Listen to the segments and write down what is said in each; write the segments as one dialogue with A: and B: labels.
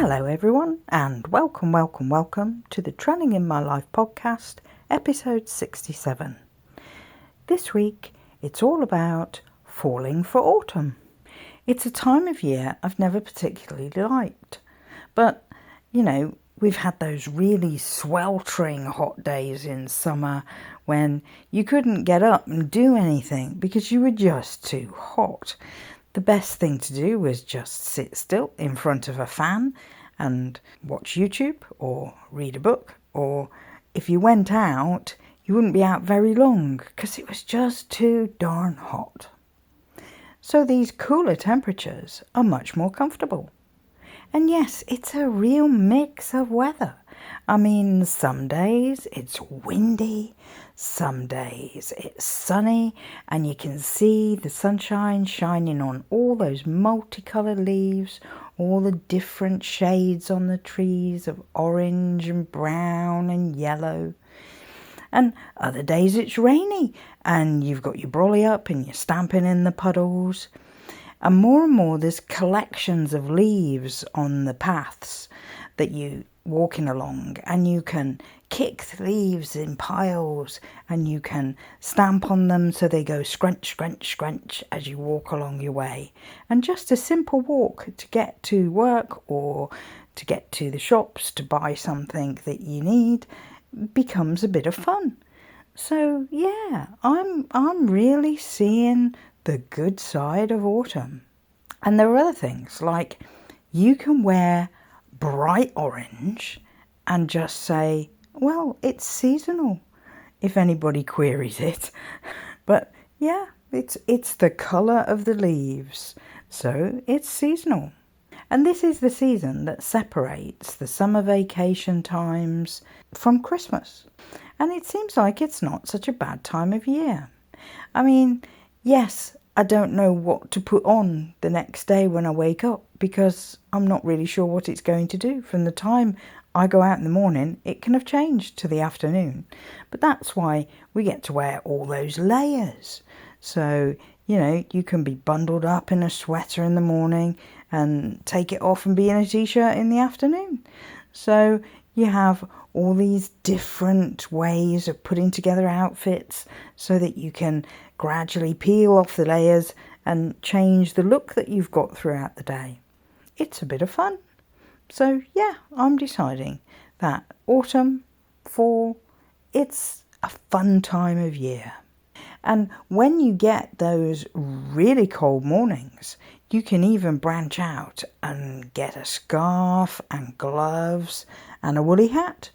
A: Hello everyone, and welcome to the Training in My Life podcast, episode 67. This week, it's all about falling for autumn. It's a time of year I've never particularly liked, but, we've had those really sweltering hot days in summer when you couldn't get up and do anything because you were just too hot. The best thing to do was just sit still in front of a fan and watch YouTube or read a book, or if you went out, you wouldn't be out very long because it was just too darn hot. So these cooler temperatures are much more comfortable. And yes, it's a real mix of weather. I mean, some days it's windy, some days it's sunny, and you can see the sunshine shining on all those multicolored leaves, all the different shades on the trees of orange and brown and yellow. And other days it's rainy, and you've got your brolly up and you're stamping in the puddles. And more there's collections of leaves on the paths that you walking along, and you can kick the leaves in piles and you can stamp on them so they go scrunch, scrunch, scrunch as you walk along your way. And just a simple walk to get to work or to get to the shops to buy something that you need becomes a bit of fun. So yeah, I'm really seeing the good side of autumn. And there are other things, like you can wear bright orange and just say, well, it's seasonal, if anybody queries it. But yeah, it's the colour of the leaves, so it's seasonal. And this is the season that separates the summer vacation times from Christmas. And it seems like it's not such a bad time of year. I mean, yes, I don't know what to put on the next day when I wake up because I'm not really sure what it's going to do. From the time I go out in the morning, it can have changed to the afternoon. But that's why we get to wear all those layers. So, you can be bundled up in a sweater in the morning and take it off and be in a t-shirt in the afternoon. So you have all these different ways of putting together outfits so that you can gradually peel off the layers and change the look that you've got throughout the day. It's a bit of fun. So yeah, I'm deciding that autumn, fall, it's a fun time of year. And when you get those really cold mornings, you can even branch out and get a scarf and gloves and a woolly hat,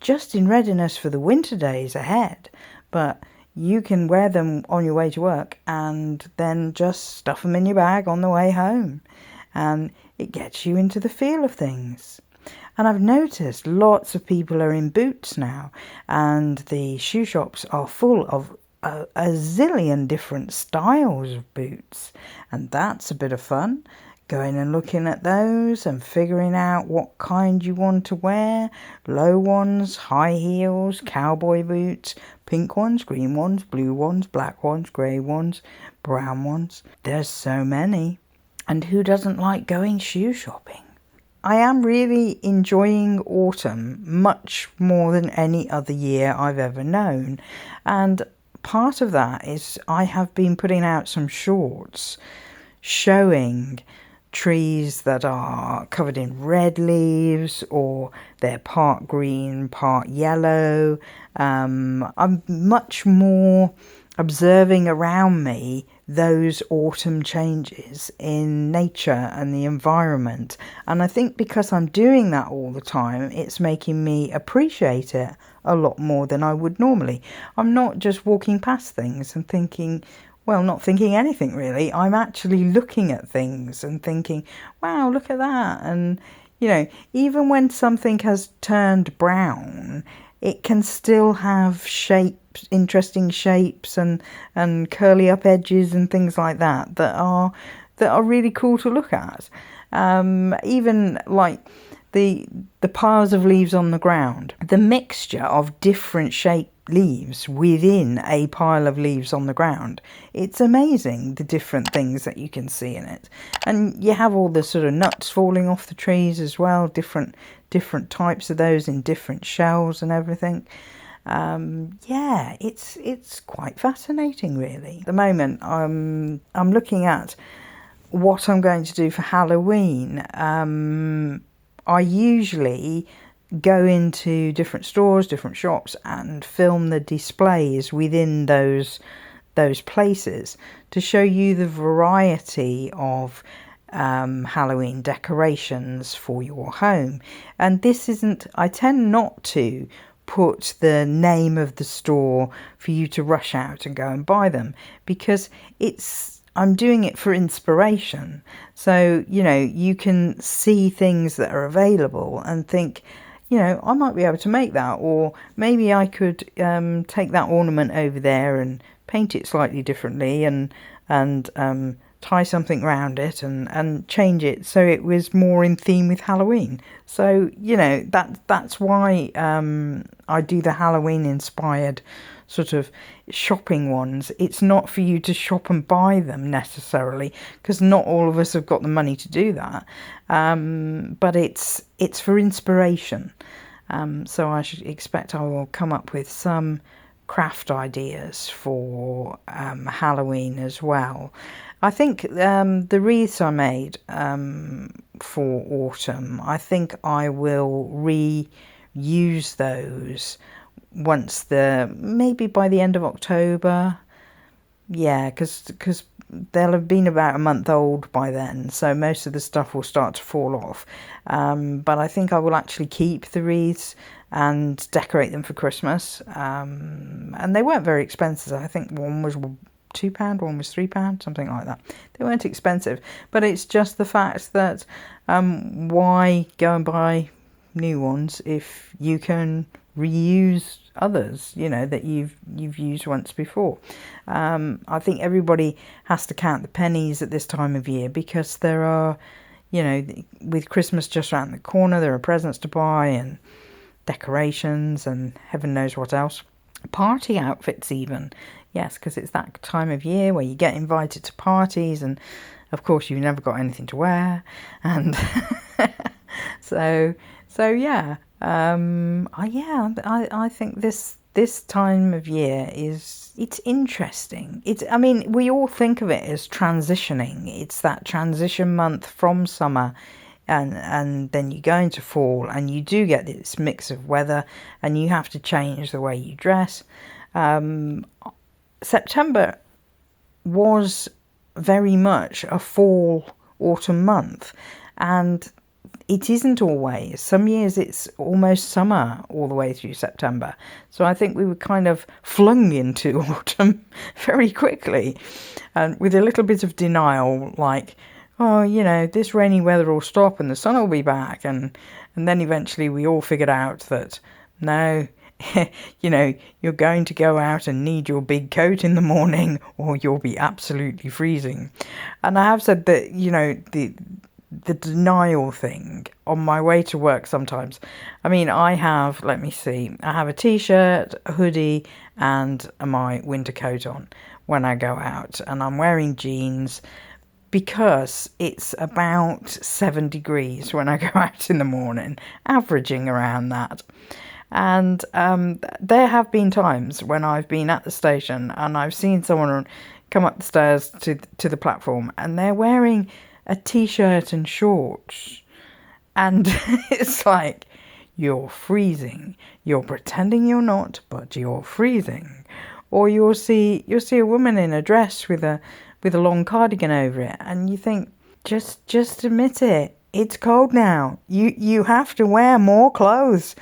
A: just in readiness for the winter days ahead. But you can wear them on your way to work and then just stuff them in your bag on the way home. And it gets you into the feel of things. And I've noticed lots of people are in boots now, and the shoe shops are full of a zillion different styles of boots. And that's a bit of fun, going and looking at those and figuring out what kind you want to wear. Low ones, high heels, cowboy boots, pink ones, green ones, blue ones, black ones, grey ones, brown ones. There's so many. And who doesn't like going shoe shopping? I am really enjoying autumn much more than any other year I've ever known. And part of that is I have been putting out some shorts showing trees that are covered in red leaves, or they're part green, part yellow. I'm much more observing around me those autumn changes in nature and the environment. And I think because I'm doing that all the time, it's making me appreciate it a lot more than I would normally. I'm not just walking past things and thinking, well, not thinking anything really. I'm actually looking at things and thinking, wow, look at that. And, even when something has turned brown, it can still have shapes, interesting shapes and curly up edges and things like that are really cool to look at. Even like the piles of leaves on the ground, the mixture of different shapes leaves within a pile of leaves on the ground. It's amazing the different things that you can see in it. And you have all the sort of nuts falling off the trees as well, different types of those in different shells and everything. Yeah, it's quite fascinating, really. At the moment, I'm looking at what I'm going to do for Halloween. I usually go into different stores, different shops, and film the displays within those places to show you the variety of Halloween decorations for your home. And this isn't, I tend not to put the name of the store for you to rush out and go and buy them, because I'm doing it for inspiration. So, you can see things that are available and think, I might be able to make that, or maybe I could take that ornament over there and paint it slightly differently and tie something around it and change it so it was more in theme with Halloween. So, that's why I do the Halloween inspired sort of shopping ones. It's not for you to shop and buy them necessarily, because not all of us have got the money to do that. But it's for inspiration. So I should expect I will come up with some craft ideas for Halloween as well. I think the wreaths I made for autumn, I think I will reuse those once maybe by the end of October. Yeah, because they'll have been about a month old by then, so most of the stuff will start to fall off. But I think I will actually keep the wreaths and decorate them for Christmas. And they weren't very expensive. I think one was £2, one was £3, something like that. They weren't expensive, but it's just the fact that why go and buy new ones if you can reuse others, that you've used once before. I think everybody has to count the pennies at this time of year, because there are, with Christmas just around the corner, there are presents to buy and decorations and heaven knows what else. Party outfits even. Yes, because it's that time of year where you get invited to parties and of course you've never got anything to wear, and so yeah. I think this time of year it's interesting. We all think of it as transitioning. It's that transition month from summer and then you go into fall, and you do get this mix of weather and you have to change the way you dress. September was very much a fall autumn month, and it isn't always. Some years it's almost summer all the way through September. So I think we were kind of flung into autumn very quickly, and with a little bit of denial, like, oh, this rainy weather will stop and the sun will be back. And then eventually we all figured out that, no, you're going to go out and need your big coat in the morning or you'll be absolutely freezing. And I have said that, the denial thing on my way to work sometimes. I have a t-shirt, a hoodie and my winter coat on when I go out, and I'm wearing jeans because it's about 7 degrees when I go out in the morning, averaging around that. And there have been times when I've been at the station and I've seen someone come up the stairs to the platform and they're wearing a t-shirt and shorts, and it's like, you're freezing. You're pretending you're not, but you're freezing. Or you'll see a woman in a dress with a long cardigan over it, and you think, just admit it. It's cold now. You have to wear more clothes,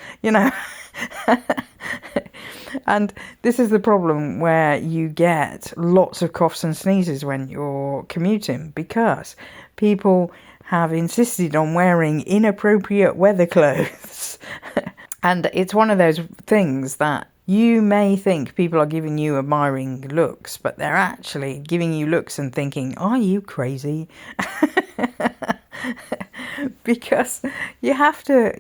A: And this is the problem where you get lots of coughs and sneezes when you're commuting, because people have insisted on wearing inappropriate weather clothes. And it's one of those things that you may think people are giving you admiring looks, but they're actually giving you looks and thinking, are you crazy? Because you have to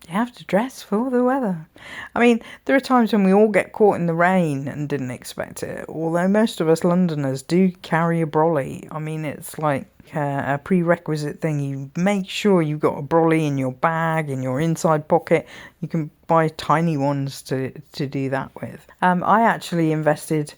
A: You have to dress for the weather. I mean, there are times when we all get caught in the rain and didn't expect it, although most of us Londoners do carry a brolly. I mean, it's like a prerequisite thing. You make sure you've got a brolly in your bag, in your inside pocket. You can buy tiny ones to do that with. I actually invested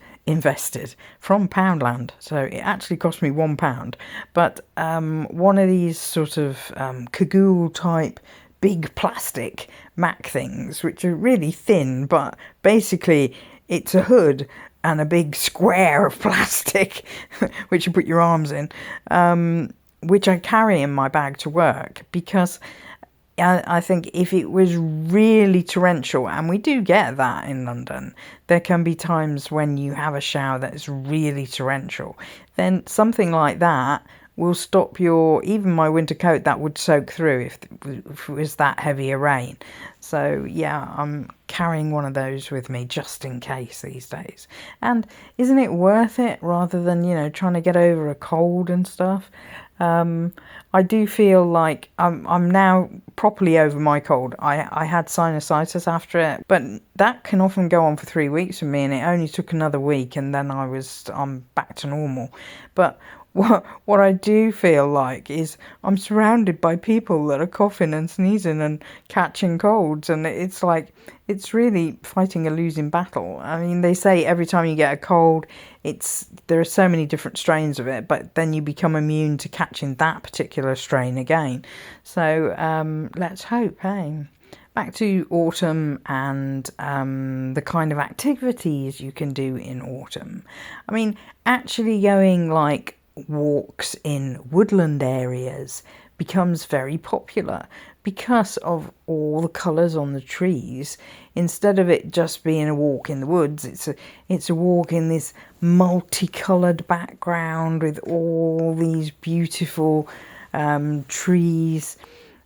A: from Poundland, so it actually cost me £1, but one of these sort of cagoule type big plastic Mac things, which are really thin, but basically it's a hood and a big square of plastic which you put your arms in, which I carry in my bag to work, because I think if it was really torrential, and we do get that in London, there can be times when you have a shower that is really torrential, then something like that will stop even my winter coat that would soak through if it was that heavy a rain. So yeah, I'm carrying one of those with me just in case these days. And isn't it worth it, rather than, trying to get over a cold and stuff? I do feel like I'm now properly over my cold. I had sinusitis after it, but that can often go on for 3 weeks with me, and it only took another week and then I'm back to normal. But what I do feel like is I'm surrounded by people that are coughing and sneezing and catching colds, and it's like it's really fighting a losing battle. I mean, they say every time you get a cold, there are so many different strains of it, but then you become immune to catching that particular strain again. So let's hope, hey? Back to autumn and the kind of activities you can do in autumn. I mean, actually going like walks in woodland areas becomes very popular because of all the colours on the trees. Instead of it just being a walk in the woods, it's a walk in this multicoloured background with all these beautiful trees,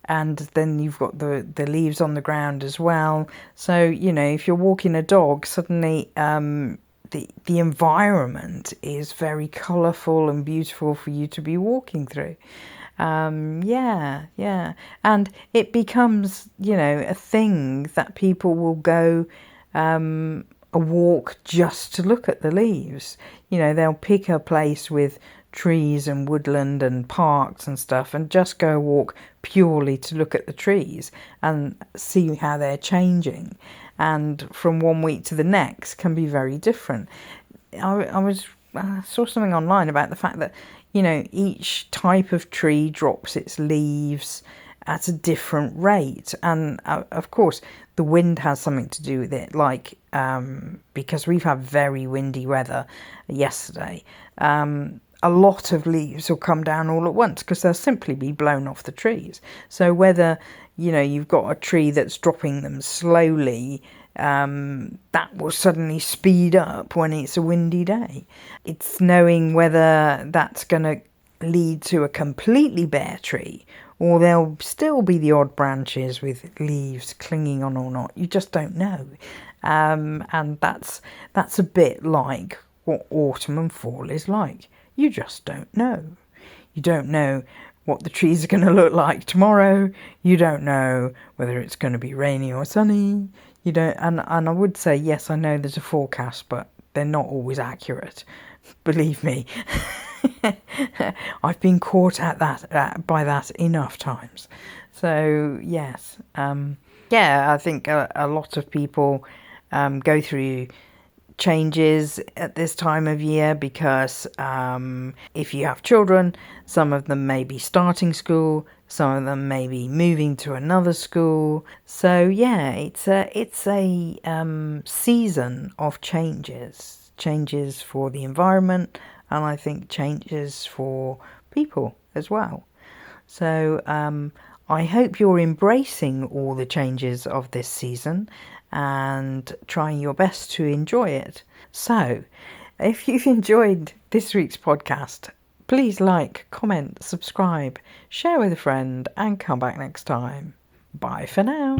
A: and then you've got the leaves on the ground as well. So if you're walking a dog, suddenly the environment is very colourful and beautiful for you to be walking through. Yeah. And it becomes, a thing that people will go a walk just to look at the leaves. They'll pick a place with trees and woodland and parks and stuff and just go walk purely to look at the trees and see how they're changing. And from one week to the next can be very different. I saw something online about the fact that, each type of tree drops its leaves at a different rate. And of course, the wind has something to do with it, like because we've had very windy weather yesterday. A lot of leaves will come down all at once because they'll simply be blown off the trees. So whether you've got a tree that's dropping them slowly, that will suddenly speed up when it's a windy day. It's knowing whether that's going to lead to a completely bare tree, or there'll still be the odd branches with leaves clinging on or not. You just don't know. And that's a bit like what autumn and fall is like. You just don't know. You don't know what the trees are going to look like tomorrow. You don't know whether it's going to be rainy or sunny. You don't, and I would say, yes, I know there's a forecast, but they're not always accurate. Believe me. I've been caught by that enough times. So yes, I think a lot of people go through changes at this time of year because if you have children, some of them may be starting school, some of them may be moving to another school. So yeah, it's a season of changes for the environment, and I think changes for people as well. So I hope you're embracing all the changes of this season and trying your best to enjoy it. So, if you've enjoyed this week's podcast, please like, comment, subscribe, share with a friend, and come back next time. Bye for now.